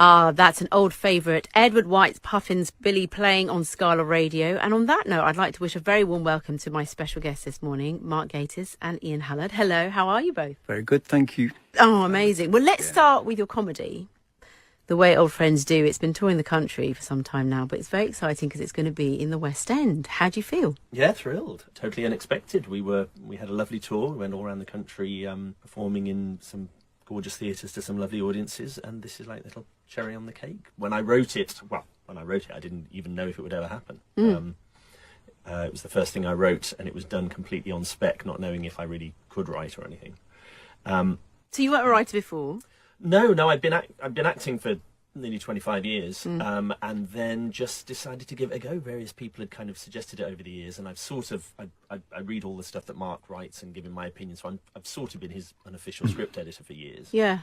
Ah, that's an old favourite. Edward White's Puffin's Billy playing on Scala Radio. And on that note, I'd like to wish a very warm welcome to my special guests this morning, Mark Gatiss and Ian Hallard. Hello, how are you both? Very good, thank you. Oh, amazing. Well, let's start with your comedy, The Way Old Friends Do. It's been touring the country for some time now, but it's very exciting because it's going to be in the West End. How do you feel? Yeah, thrilled. Totally unexpected. We had a lovely tour. We went all around the country performing in some gorgeous theatres to some lovely audiences, and this is like a little cherry on the cake. When I wrote it, I didn't even know if it would ever happen. It was the first thing I wrote, and it was done completely on spec, not knowing if I really could write or anything. So you weren't a writer before? No, I've been acting for nearly 25 years, and then just decided to give it a go. Various people had kind of suggested it over the years, and I read all the stuff that Mark writes and give him my opinion, so I've sort of been his unofficial script editor for years. Yeah.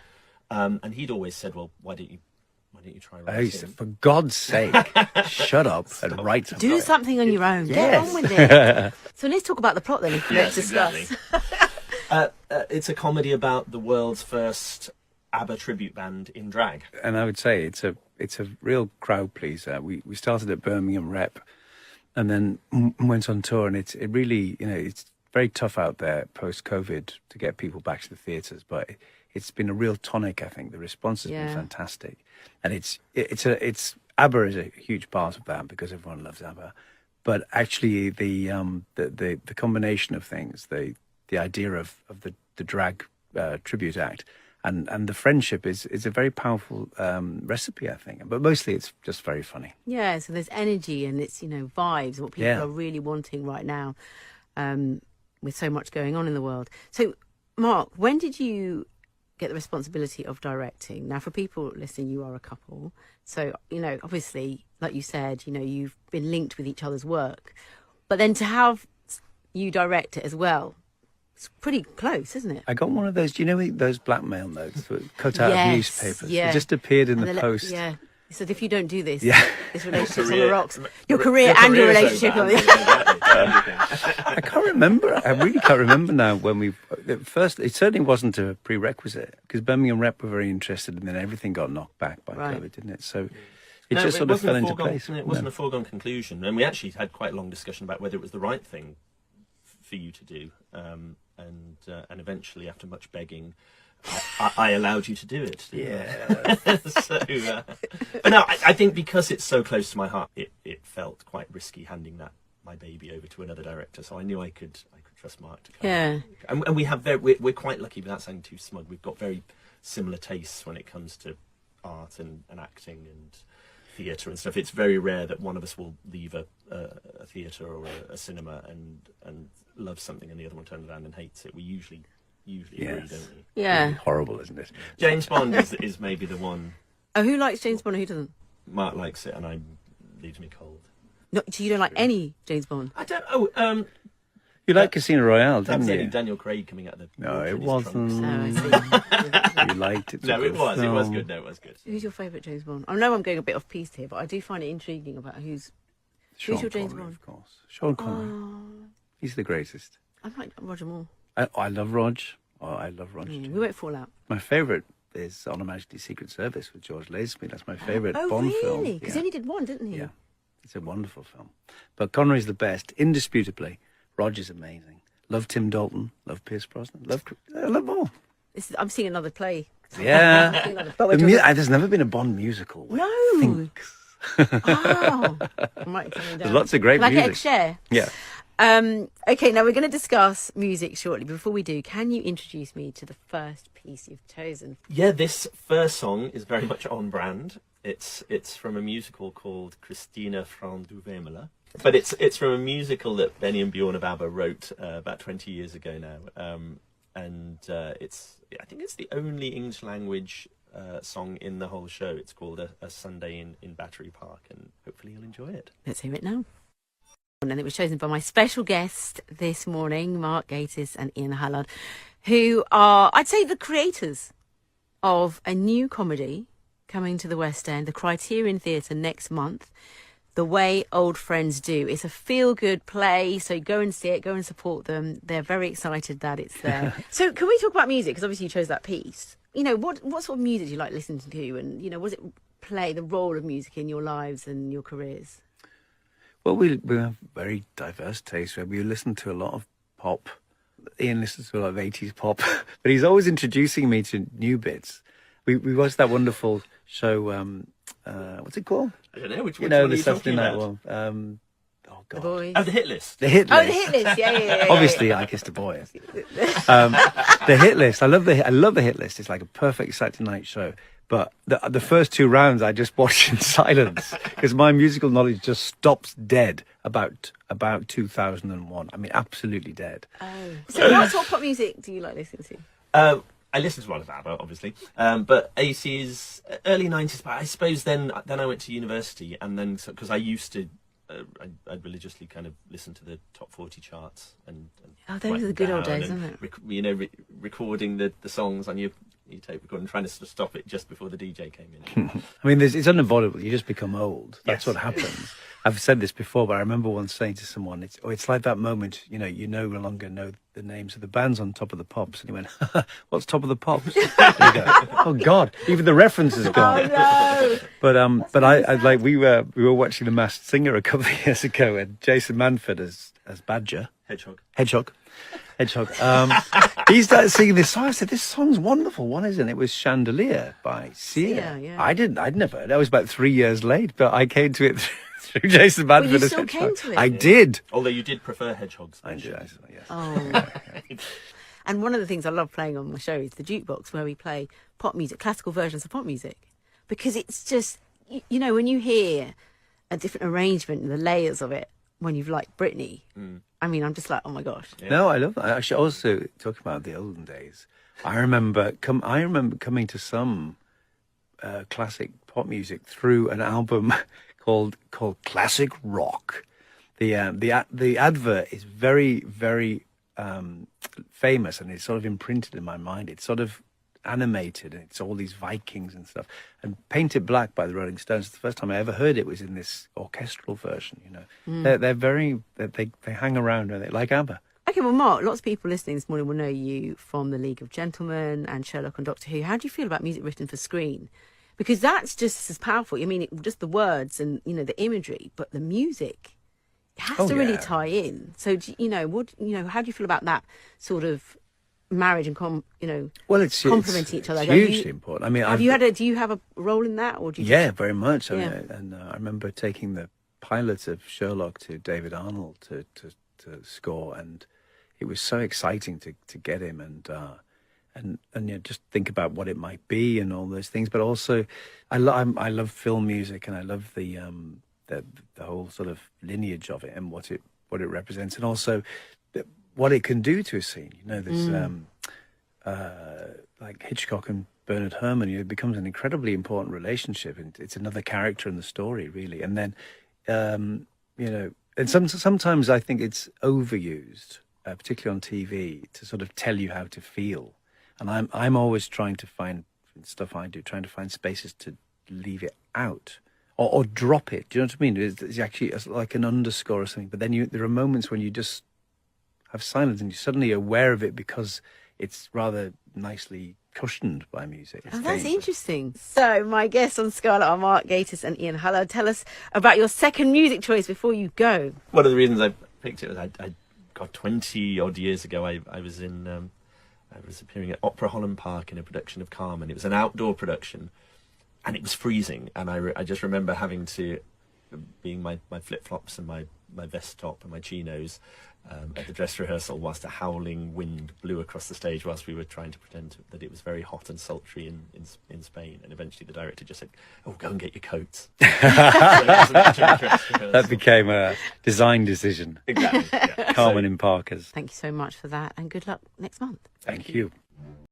And he'd always said, well, why don't you try writing? For God's sake, shut up and write something. Do something on your own. Yes. Get on with it. So let's talk about the plot then. Let's discuss. Exactly. It's a comedy about the world's first ABBA tribute band in drag. And I would say it's a real crowd pleaser. We started at Birmingham Rep, and then went on tour, and it really, it's very tough out there post COVID to get people back to the theatres, but it's been a real tonic. I think the response has been fantastic, and it's ABBA is a huge part of that because everyone loves ABBA, but actually the combination of things, the idea of the drag tribute act. And the friendship is a very powerful recipe, I think. But mostly it's just very funny. Yeah, so there's energy and it's, vibes, what people are really wanting right now with so much going on in the world. So, Mark, when did you get the responsibility of directing? Now, for people listening, you are a couple. So, obviously, like you said, you've been linked with each other's work. But then to have you direct it as well, it's pretty close, isn't it? I got one of those, do you know those blackmail notes cut out of newspapers? Yeah. It just appeared in the post. Yeah. He said, if you don't do this, this relationship's on the rocks. Your career and your relationship. I can't remember. I really can't remember now when first, it certainly wasn't a prerequisite because Birmingham Rep were very interested and then everything got knocked back by COVID, didn't it? So it just sort of fell into place. It wasn't a foregone conclusion. And we actually had quite a long discussion about whether it was the right thing for you to do. And eventually, after much begging, I allowed you to do it. Yeah. But no, I think because it's so close to my heart, it felt quite risky handing my baby over to another director. So I knew I could trust Mark to come. Yeah. And we're quite lucky, without sounding too smug. We've got very similar tastes when it comes to art and acting and theatre and stuff. It's very rare that one of us will leave a theatre or a cinema and love something and the other one turns around and hates it. We usually agree, don't we? Yeah. Really horrible, isn't it? James Bond is maybe the one. Oh, who likes James Bond and who doesn't? Mark likes it and leaves me cold. No, so you don't like any James Bond? I don't. You like Casino Royale, didn't you? Daniel Craig coming out of the... No, it wasn't. You liked it. No, it was. It was good. No, it was good. Who's your favourite James Bond? I know I'm going a bit off piste here, but I do find it intriguing about who's your James Bond? Of course. Sean Connery. He's the greatest. I like Roger Moore. I love Rog. Oh, I love Rog too. We won't fall out. My favourite is On Her Majesty's Secret Service with George Lazenby. That's my favourite Bond film. Oh, really? Because he only did one, didn't he? Yeah. It's a wonderful film. But Connery's the best, indisputably. Rog is amazing. Love Tim Dalton. Love Pierce Brosnan. I love all. I'm seeing another play. Yeah. There's never been a Bond musical. No. Oh. There's lots of great music. Like Ed Share. Yeah. Okay, now we're going to discuss music shortly. Before we do, can you introduce me to the first piece you've chosen? Yeah, this first song is very much on brand. It's from a musical called Christina från Duvemåla. But it's from a musical that Benny and Bjorn of ABBA wrote about 20 years ago now. I think it's the only English language song in the whole show. It's called A Sunday in Battery Park, and hopefully you'll enjoy it. Let's hear it now. And it was chosen by my special guest this morning, Mark Gatiss and Ian Hallard, who are, I'd say, the creators of a new comedy coming to the West End, the Criterion Theatre next month, The Way Old Friends Do. It's a feel-good play, so go and see it, go and support them. They're very excited that it's there. So can we talk about music? Because obviously you chose that piece. what sort of music do you like listening to, and what does it play the role of music in your lives and your careers? Well, we have very diverse tastes. We listen to a lot of pop. Ian listens to a lot of 80s pop, but he's always introducing me to new bits. We watched that wonderful show. What's it called? I don't know. Which one are the you Saturday talking night about? one. Oh God. The Boys. Oh, the hit list. The hit Oh, list. the hit list. Yeah. Obviously, I Kissed a Boy. The hit list. I love the hit list. It's like a perfect Saturday night show. But the first 2 rounds I just watched in silence because my musical knowledge just stops dead about 2001. I mean, absolutely dead. Oh. So what sort of pop music do you like listening to? I listened to a lot of ABBA, obviously, but 80s, early 90s. But I suppose then I went to university, and then because I used to, I'd religiously kind of listen to the top 40 charts and those are the good old days, aren't it? Recording the songs on your tape recorder and trying to sort of stop it just before the DJ came in. I mean, it's unavoidable. You just become old. That's Yes. what happens. I've said this before, but I remember once saying to someone, it's like that moment, you no longer know the names of the bands on Top of the Pops. And he went, what's Top of the Pops? And you go, oh, God, even the reference is gone. Oh, no. But I like, we were watching The Masked Singer a couple of years ago, and Jason Manford as Badger. Hedgehog. He started singing this song. I said, this song's wonderful. What is it? It was Chandelier by Sia. Yeah. I'd never heard it. I was about 3 years late, but I came to it through Jason Manford. Well, you as still Hedgehog. came to it. I did. Although you did prefer hedgehogs. I did, yes. Oh. And one of the things I love playing on my show is the jukebox, where we play pop music, classical versions of pop music, because it's just, when you hear a different arrangement and the layers of it, when you've liked Britney, I mean, I'm just like, oh my gosh. Yeah. No, I love that. Actually, also talking about the olden days, I remember coming to some classic pop music through an album called Classic Rock. The advert is very, very famous, and it's sort of imprinted in my mind. It's sort of animated, and it's all these Vikings and stuff, and Painted Black by the Rolling Stones. The first time I ever heard it was in this orchestral version. They're very they hang around, don't they, like ABBA. Okay, well, Mark, lots of people listening this morning will know you from The League of Gentlemen and Sherlock and Doctor Who. How do you feel about music written for screen? Because that's just as powerful. I mean, just the words and the imagery, but the music, it has to really tie in. So how do you feel about that sort of marriage and it's complementing each other? It's hugely important. I mean, do you have a role in that, or do you? Yeah, very much. Yeah. I remember taking the pilot of Sherlock to David Arnold to score, and it was so exciting to get him and just think about what it might be and all those things. But also, I love film music, and I love the whole sort of lineage of it and what it represents, and also what it can do to a scene. There's like Hitchcock and Bernard Herrmann. It becomes an incredibly important relationship, and it's another character in the story, really. And then, and sometimes I think it's overused, particularly on TV, to sort of tell you how to feel. And I'm always trying to find stuff I do, trying to find spaces to leave it out or drop it. Do you know what I mean? It's actually like an underscore or something. But then there are moments when you just have silence and you're suddenly aware of it because it's rather nicely cushioned by music. Oh, that's interesting. So my guests on Scala are Mark Gatiss and Ian Hallard. Tell us about your second music choice before you go. One of the reasons I picked it was I got 20 odd years ago. I was appearing at Opera Holland Park in a production of Carmen. It was an outdoor production, and it was freezing. And I just remember having to, being my flip flops and my vest top and my chinos, at the dress rehearsal, whilst a howling wind blew across the stage whilst we were trying to pretend that it was very hot and sultry in Spain. And eventually the director just said, "Oh, go and get your coats." That became a design decision. Exactly. Yeah. Carmen in Parkers. Thank you so much for that, and good luck next month. Thank you.